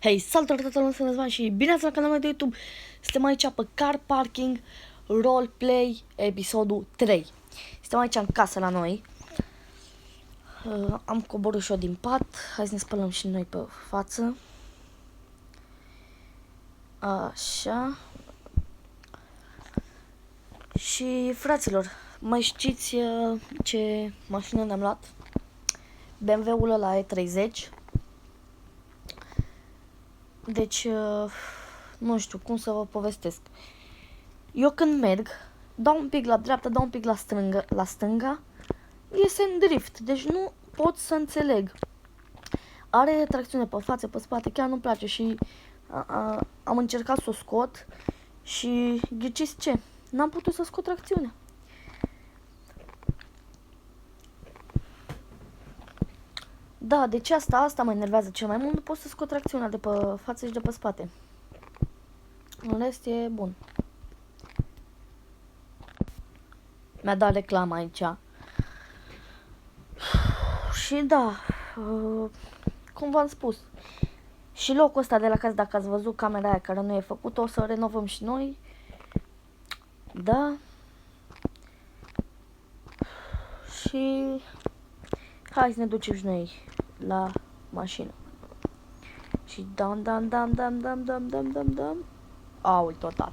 Hei, salutare toată lumea, sunt Răzvan și bine ați la canalul meu de YouTube. Suntem aici pe Car Parking Roleplay episodul 3. Suntem aici în casă la noi. Am coborât și eu din pat. Hai să ne spălăm și noi pe față. Așa. Și fraților, mai știți ce mașină ne-am luat? BMW-ul ăla E30. Deci, nu știu cum să vă povestesc. Eu când merg, dau un pic la dreapta, dau un pic la stânga, iese în drift. Deci nu pot să înțeleg. Are tracțiune pe față, pe spate, chiar nu-mi place și am încercat să o scot și ghiciți ce? N-am putut să scot tracțiunea. Da, deci asta mă enervează cel mai mult, nu pot să scot tracțiunea de pe față și de pe spate. În rest e bun. Mi-a dat reclamă aici. Și da, cum v-am spus, și locul ăsta de la casă, dacă ați văzut camera aia care nu e făcută, o să o renovăm și noi. Da. Și hai să ne ducem și noi la mașină. Și dam. Aui, tot dat.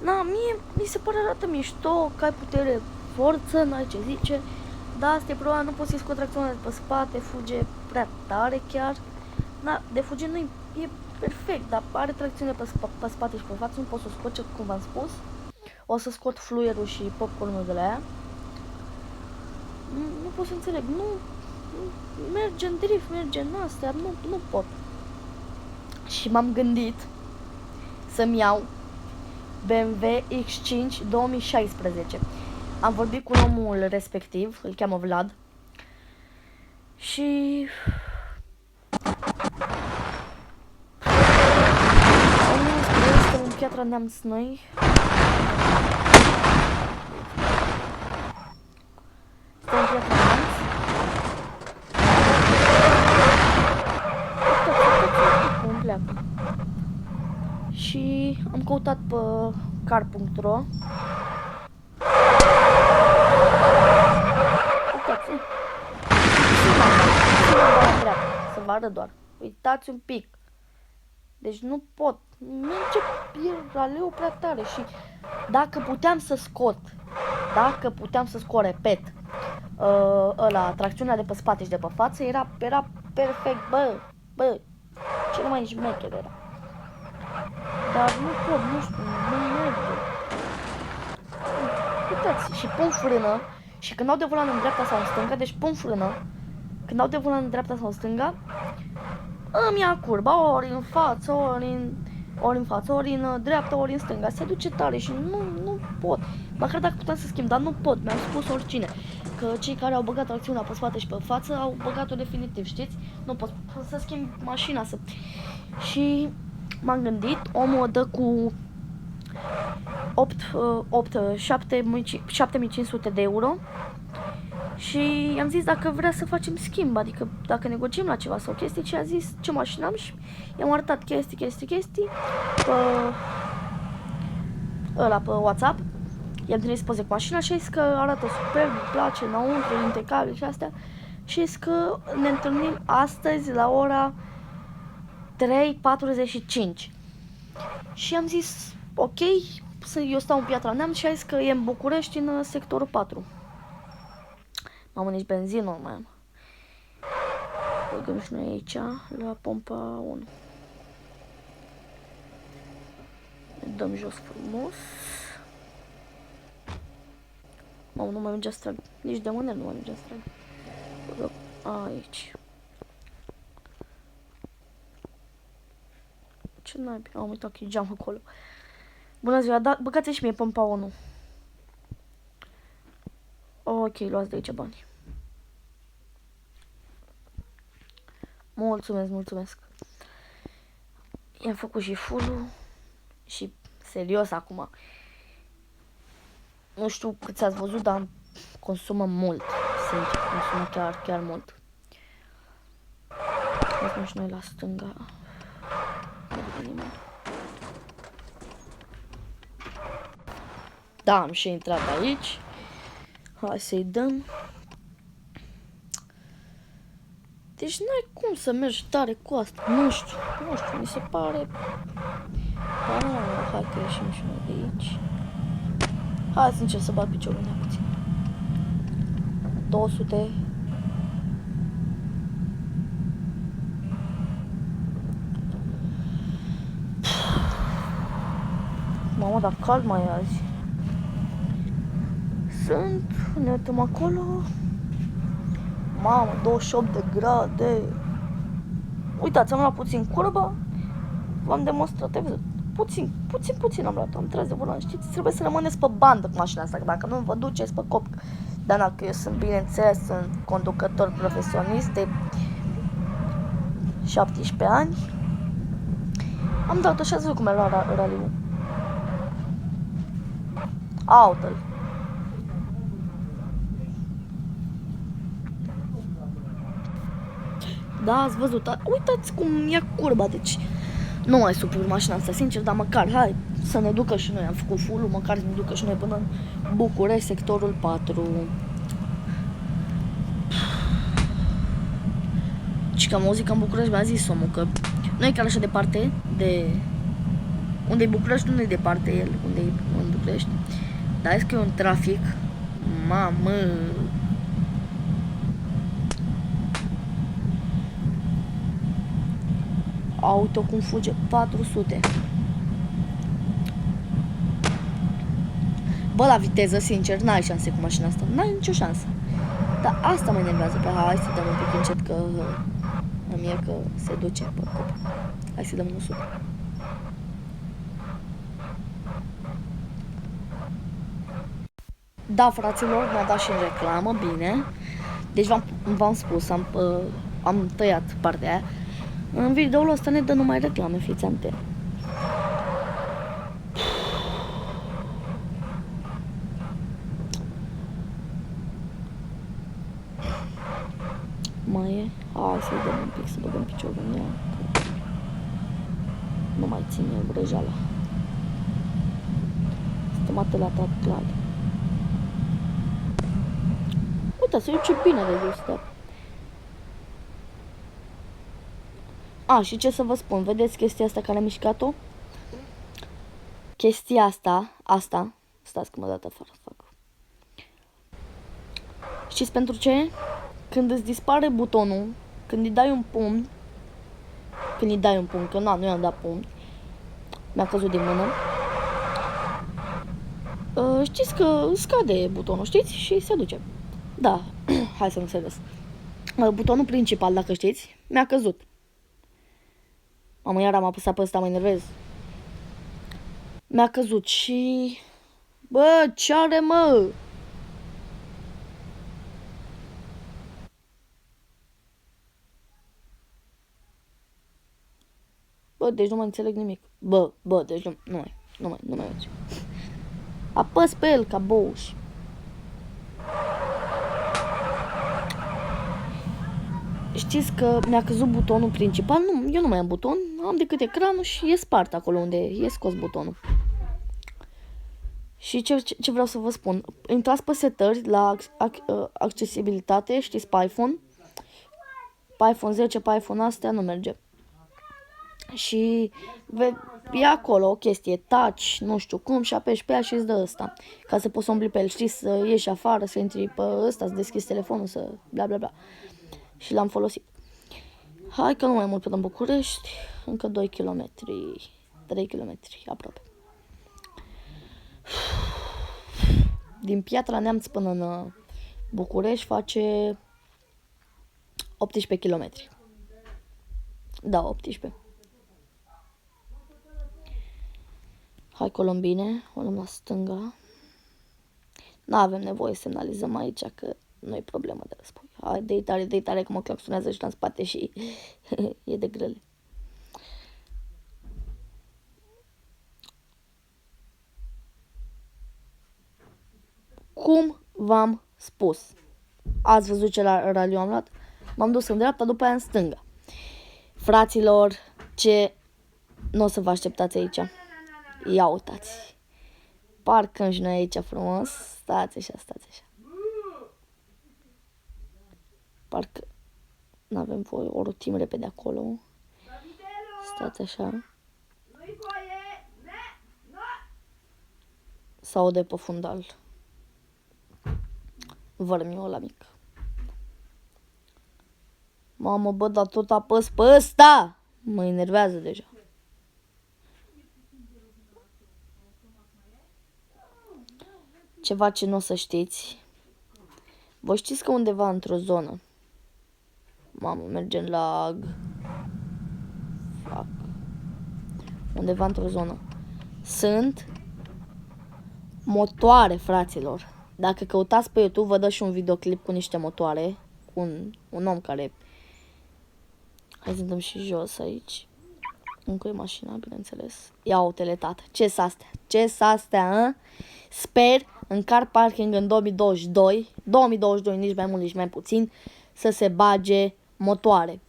Na, mie mi se pare arată mișto, că ai putere, forță, n-ai ce zice. Da, asta e problema, nu poți să-i scot tracțiunea de pe spate, fuge prea tare chiar. Na, de fuge nu e perfect, dar are tracțiune pe spate și pe față, nu pot să o scot, cum v-am spus. O să scot fluierul și popcornul de la ea. Nu pot să înțeleg, nu merge în drift, merge în astea, nu pot. Și m-am gândit să-mi iau BMW X5 2016. Am vorbit cu omul respectiv, îl cheamă Vlad. Și este în Piatra Neamț noi. Este în Piatra Neamț. Cum pleacă. Și am căutat pe car.ro. Uitați, să vă arăt doar. Uitați un pic. Deci nu pot. Merge raleu prea tare și dacă puteam să scot, repet, ăla, tracțiunea de pe spate și de pe față, era perfect, bă, cel mai șmecher era. Dar nu pot, nu știu, nu merge. Uitați, și pun frână și când dau de volan în dreapta sau în stânga, deci pun frână, când dau de volan în dreapta sau în stânga, îmi ia curba, ori în față, ori în dreapta, ori în stânga. Se duce tare și nu pot. Măcar dacă puteam să schimb, dar nu pot. Mi-am spus oricine că cei care au băgat tracțiunea pe spate și pe față au băgat-o definitiv, știți? Nu pot să schimb mașina să... Și m-am gândit, omul dă cu 7500 de euro. Și i-am zis dacă vrea să facem schimb, adică dacă negociem la ceva sau chestii, și a zis ce mașină am și i-am arătat chestii pe WhatsApp. I-am trimis poze cu mașina și a zis că arată superb, îmi place, înăuntru, impecabil și astea. Și a zis că ne întâlnim astăzi la ora 3:45. Și am zis ok, eu stau în Piatra Neamț și a zis că e în București, în sectorul 4. Mamă, nici benzină nu mai am. Băgăm și noi aici, la pompa 1. Ne dăm jos frumos. Mamă, nu mai merge să trag. Nici de mâner nu mai merge să trag. Băgăm aici. Ce naibii? Am uitat că e geam acolo. Bună ziua, da, băgați și mie pompa 1. Ok, luați de aici bani. Mulțumesc. I-am făcut și full-ul și serios acum. Nu știu cât ați văzut, dar consumă mult. Sincer, consumă chiar mult. Mergem și noi la stânga. Nu vede nimeni. Da, am și intrat aici. Hai să-i dăm. Deci n-ai cum să mergi tare cu asta. Nu știu, mi se pare... Ba nu, hai că ieșim și noi de aici. Hai să încerc să bat piciorul mai puțin. 200. Mamă, dar cald mai e azi. Ne uităm acolo. Mamă, 28 de grade. Uitați, am luat puțin curbă. V-am demonstrat, ai văzut. Puțin am luat, am tras de volan, știți? Trebuie să rămâneți pe bandă cu mașina asta, că dacă nu vă duceți pe cop. Dar dacă eu sunt, bineînțeles, sunt conducător profesionist de 17 ani. Am dat-o și ați văzut cum e luat raliul. Aută-l. Da, ați văzut, uitați cum ia curba, deci nu mai suport mașina asta, sincer, dar măcar, hai, să ne ducă și noi, am făcut full-ul, măcar să ne ducă și noi până în București, sectorul 4. Și ca muzică în București, mi-a zis omul că nu e chiar așa departe de... Unde e București, nu e departe el, unde e în București. Dar e că e un trafic, mamă... Auto cum fuge, 400. Bă, la viteză, sincer, n-ai șanse cu mașina asta. N-ai nicio șansă. Dar asta mă enervează pe hai să dăm un pic încet că îmi e că se duce pe cop. Hai să dăm 100. Da, fraților, mi-a dat și în reclamă, bine. Deci v-am spus, am tăiat partea aia. În videoul ăsta ne dă numai reclame, fiți atenți. Mai e? Hai să-i dăm un pic, să băgăm piciorul în ea. Nu mai ține vrăjeala. Suntem atât clar. Uite, se duce bine de gustă. A, și ce să vă spun, vedeți chestia asta care am mișcat-o? Chestia asta, stați că mă dat afară, fac. Știți pentru ce? Când îți dispare butonul, când îi dai un pumn, că nu i-am dat pumn, mi-a căzut din mână, știți că scade butonul, știți? Și se duce. Da, hai să nu se vezi. Butonul principal, dacă știți, mi-a căzut. Mamă, iar am apăsat pe ăsta, mă enervez. Mi-a căzut și... Bă, ce are, mă? Bă, deci nu mai înțeleg nimic. Bă, deci nu mai merge. Apăs pe el ca bouș. Știți că mi-a căzut butonul principal? Nu, eu nu mai am buton, am decât ecranul și e spart acolo unde e scos butonul. Și ce vreau să vă spun? Intrați pe setări la accesibilitate, știți, pe iPhone. Pe iPhone 10, pe iPhone astea nu merge. Și e acolo o chestie, touch, nu știu cum, și apeși pe ea și îți dă ăsta. Ca să poți să umbli pe el, știi, să ieși afară, să intri pe ăsta, să deschizi telefonul, să bla bla bla. Și l-am folosit. Hai că nu mai mult până în București, încă 2 km, 3 km aproape. Din Piatra Neamț până în București face 18 km. Da, 18. Hai Colombine, o luăm la stânga. N-avem nevoie să semnalizăm aici că nu e problemă de răspui. Hai, dă-i tare că mă claxonează și în spate și e de grele. Cum v-am spus, ați văzut ce raliu am luat? M-am dus în dreapta, după aia în stânga. Fraților, ce nu o să vă așteptați aici. Ia uitați. Parcăm și noi aici frumos. Stați așa. Parcă n-avem voie, o rotim repede acolo. Stați așa. S-aude pe fundal vărmiul ăla mic. Mamă, bă, dar tot apăs pe ăsta! Mă enervează deja. Ceva ce nu o să știți. Voi știți că undeva într-o zonă. Mamă, mergem lag. Fuck. Undeva într-o zonă. Sunt motoare, fraților. Dacă căutați pe YouTube, vă dă și un videoclip cu niște motoare. Cu un om care... Hai să dăm și jos aici. Încă e mașina, bineînțeles. Ia uite-le, tată. Ce-s astea? Ce-s astea, a? Sper în car parking în 2022, nici mai mult, nici mai puțin, să se bage motoare.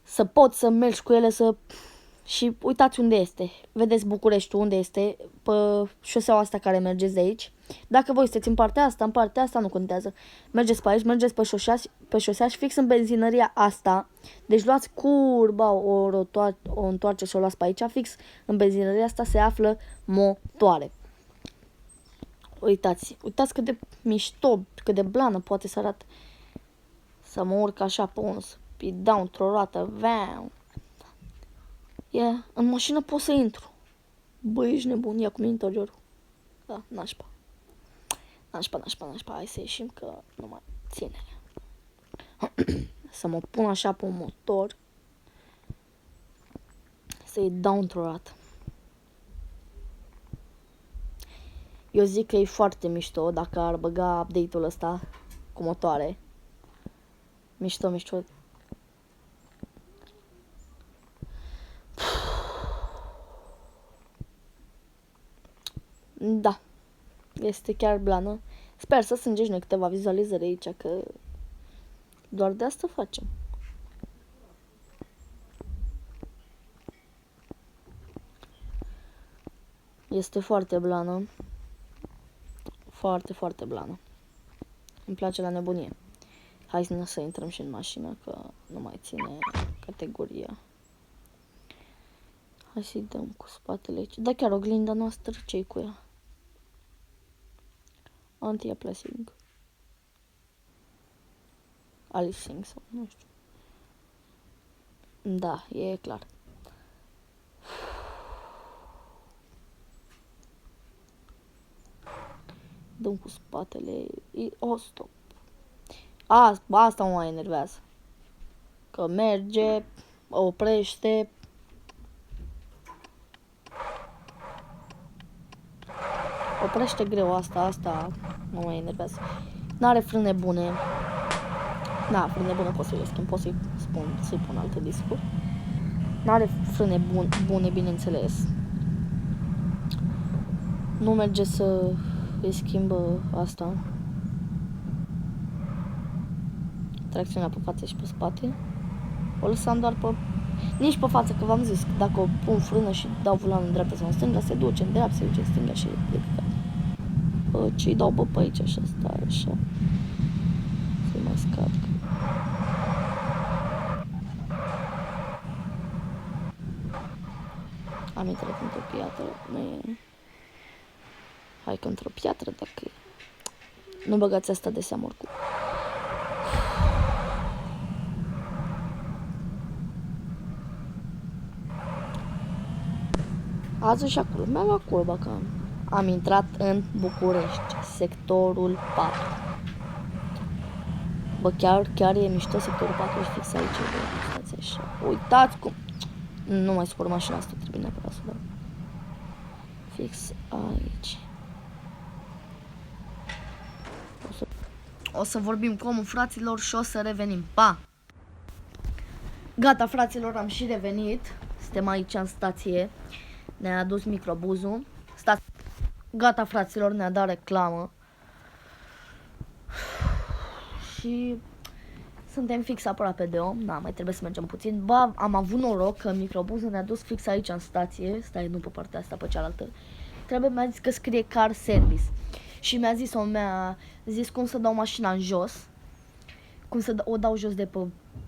Să poți să mergi cu ele, să... Și uitați unde este. Vedeți Bucureștiul unde este, pe șoseaua asta care mergeți de aici. Dacă voi sunteți în partea asta nu contează. Mergeți pe aici, mergeți pe șosea și fix în benzinăria asta. Deci luați curba, o întoarce și o luați pe aici. Fix în benzinăria asta se află motoare. Uitați cât de mișto, cât de blană poate să arate. Să mă urc așa pe un speed down, într-o roată. În mașină pot să intru. Băi, ești nebun, ia cum e interiorul. Da, nașpa. Hai să ieșim că nu mai ține. Să mă pun așa pe un motor. Să-i dau într-o rată. Eu zic că e foarte mișto dacă ar băga update-ul ăsta cu motoare. Mișto. Da, este chiar blană. Sper să strângești noi câteva vizualizări aici, că doar de asta facem. Este foarte blană. Foarte blană. Îmi place la nebunie. Hai să intrăm și în mașină, că nu mai ține categoria. Hai să-i dăm cu spatele aici. Da, chiar oglinda noastră, ce-i cu ea? Anti-aplacing. Alising sau nu știu. Da, e clar. Dăm cu spatele. Stop. Asta mă mai enervează. Că merge, oprește. Oprește greu asta mă mai enervează. N-are frâne bune. Frâne bune pot să le schimb, pot să-i pun alte discuri. N-are frâne bune, bineînțeles. Nu merge să îi schimbă asta. Tracțiunea pe față și pe spate. O lăsam doar pe... Nici pe față, că v-am zis că dacă o pun frână și dau volanul în dreapta sau în stânga, se duce în dreapta, se duce în stânga și e de căcat. Ce-i dau pe aici, așa, stai, așa. Să-i mai scad. Am intrat într-o piatră, nu e... Hai că într-o piatră, dacă... Nu băgați asta de seamă oricum. Azi și acolo, mi-a luat curba că am intrat în București, sectorul 4. Bă, chiar e mișto sectorul 4 și fix aici, bă, stați așa. Uitați cum... Nu mai supăr mașina asta, trebuie neapărat să dau. Fix aici. O să vorbim cu omul, fraților, și o să revenim. Pa! Gata, fraților, am și revenit. Suntem aici în stație. Ne-a adus microbuzul. Gata, fraților, ne-a dat reclamă. Și Suntem fix aproape de om, mai trebuie să mergem puțin. Ba, am avut noroc că microbuzul ne-a dus fix aici în stație. Stai, nu pe partea asta, pe cealaltă. Mi-a zis că scrie car service. Și mi-a zis cum să dau mașina în jos. Cum să o dau jos de pe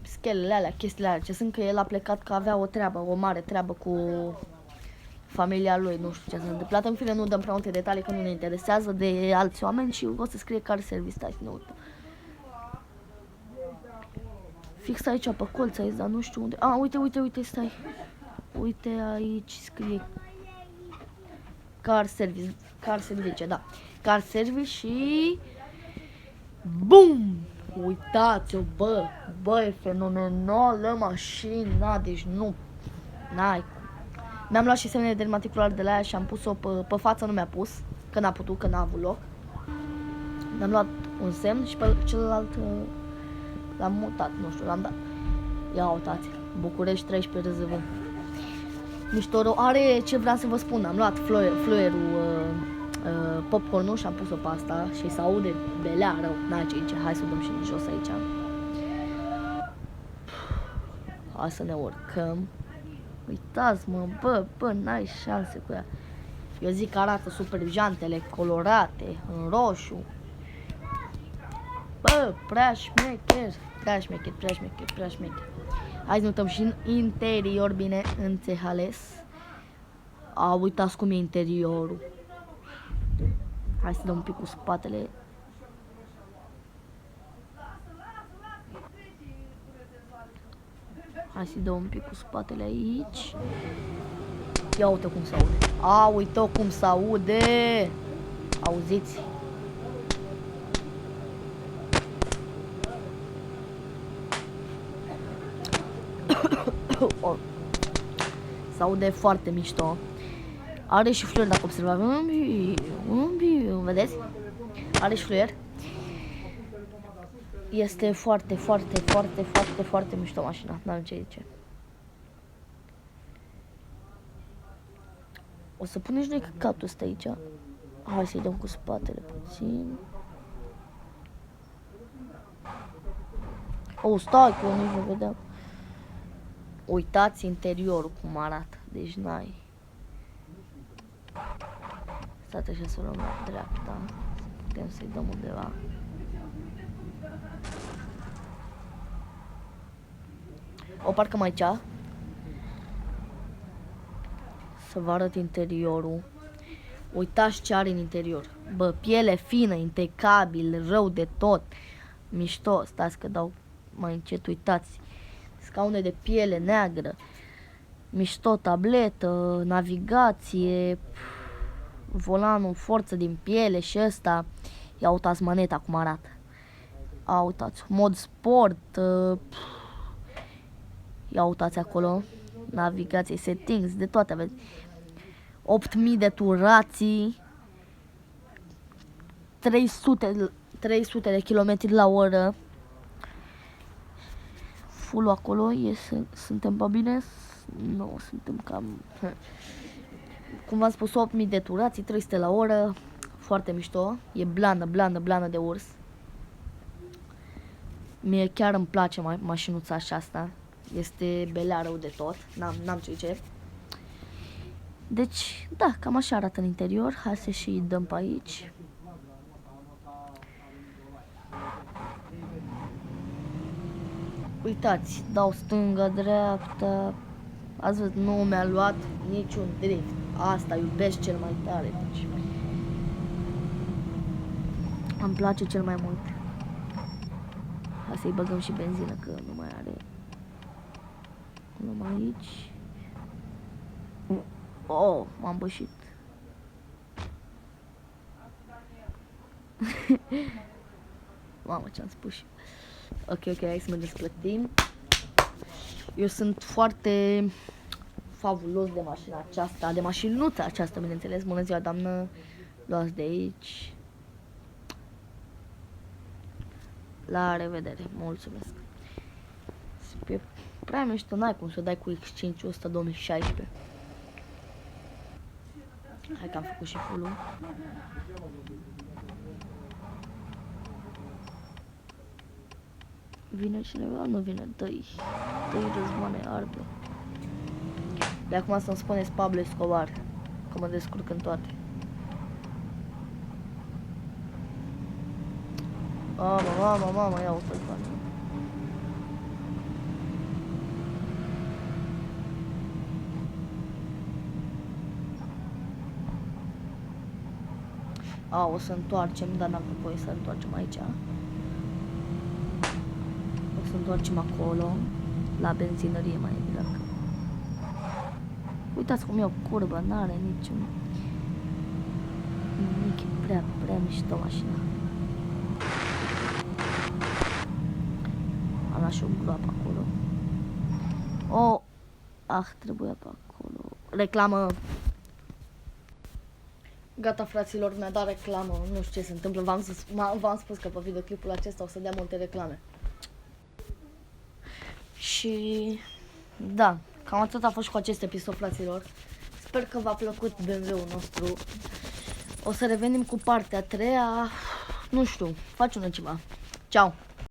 schelele alea, chestiile alea. Ce sunt că el a plecat, că avea o mare treabă cu familia lui, nu știu ce s-a întâmplat. În fine, nu dăm prea multe detalii, că nu ne interesează de alți oameni și o să scrie car service. Stai să ne uităm. Fix aici, pe colț aici, dar nu știu unde. Uite, stai. Uite, aici scrie car service, da. Car service și... BUM! Uitați-o, bă, e fenomenală mașina, deci nu, n-ai. Mi-am luat și semne dermaticular de la ea și am pus-o pe față, nu mi-a pus, că n-a putut, că n-a avut loc. Mi-am luat un semn și pe celălalt l-am mutat, nu știu, l-am dat. Ia uitați, București 13 RZV. Mișto, are ce vreau să vă spun, am luat fluierul, popcornul și am pus-o pe asta și se aude belea rău. N-ai ce zice, hai să o dăm și jos aici. Hai să ne urcăm. Uitați mă, bă, n-ai șanse cu ea. Eu zic că arată super, jantele colorate, în roșu. Bă, prea șmecher. Hai să ne uităm și în interior, bine înțeles. Uitați cum e interiorul. Hai să dăm un pic cu spatele. Hai să dăm un pic cu spatele aici. Ia uite cum se aude. Uite cum se aude. Auziți? Se aude foarte mișto. Are și fluier, dacă observați. Vedeți? Are și fluier. Este foarte mișto mașina. N-am ce zice. O să punem și noi căcatul ăsta aici. Hai să-i dăm cu spatele puțin. Stai că eu nici nu vedeam. Uitați interiorul cum arată. Deci n-ai. Stați așa să luăm la dreapta. Putem să-i dăm undeva. O parcăm aici. Să vă arăt interiorul. Uitați ce are în interior. Bă, piele fină, impecabil, rău de tot. Mișto. Stați că dau mai încet, uitați. Scaune de piele neagră. Mișto, tabletă, navigație, volanul, forță din piele și ăsta. Ia uitați maneta cum arată. Uitați, mod sport. Ia uitați acolo. Navigație, settings, de toate aveți. 8000 de turații. 300 de km la oră. Full acolo, suntem pe bine? Nu, suntem cam... Cum v-am spus, 8000 de turații, 300 la oră. Foarte mișto. E blană de urs. Mie chiar îmi place mașinuța așa asta. Este belea rău de tot. N-am ce zice. Deci, da, cam așa arată în interior. Hai să și dăm pe aici. Uitați, dau stânga, dreapta. Ați văzut, nu mi-a luat niciun drift. Asta iubesc cel mai tare. Deci. Îmi place cel mai mult. Hai să-i băgăm și benzină, că nu mai are. Luăm aici. M-am bășit. Mamă, ce-am spus. Ok, hai să mergem să plătim. Eu sunt foarte fabulos de mașina aceasta, de mașinuța aceasta, bineînțeles. Bună ziua, doamnă, luați de aici. La revedere, mulțumesc. E prea mișto, n-ai cum să dai cu X5 ăsta 2016. Hai că am făcut și full-ul. Vine cineva? Nu vine, dă-i Răzvane Arbe. De acum să-mi spuneți Pablo Escobar, că mă descurc în toate. Mamă, ia uite-l pe asta. O să întoarcem, dar n-am voie să întoarcem aici. O să întoarcem acolo, la benzinărie mai exact. Uitați cum e o curbă, n-are niciun... nimic, e prea mișto mașina. Am luat și o groapă acolo. Trebuia pe acolo. Reclamă. Gata, fraților, mi-a dat reclamă. Nu știu ce se întâmplă. V-am spus că pe videoclipul acesta o să dea multe reclame. Și... da, cam atât a fost cu acest episod, fraților. Sper că v-a plăcut BMW-ul nostru. O să revenim cu partea a treia. Nu știu, facem ceva. Ciao!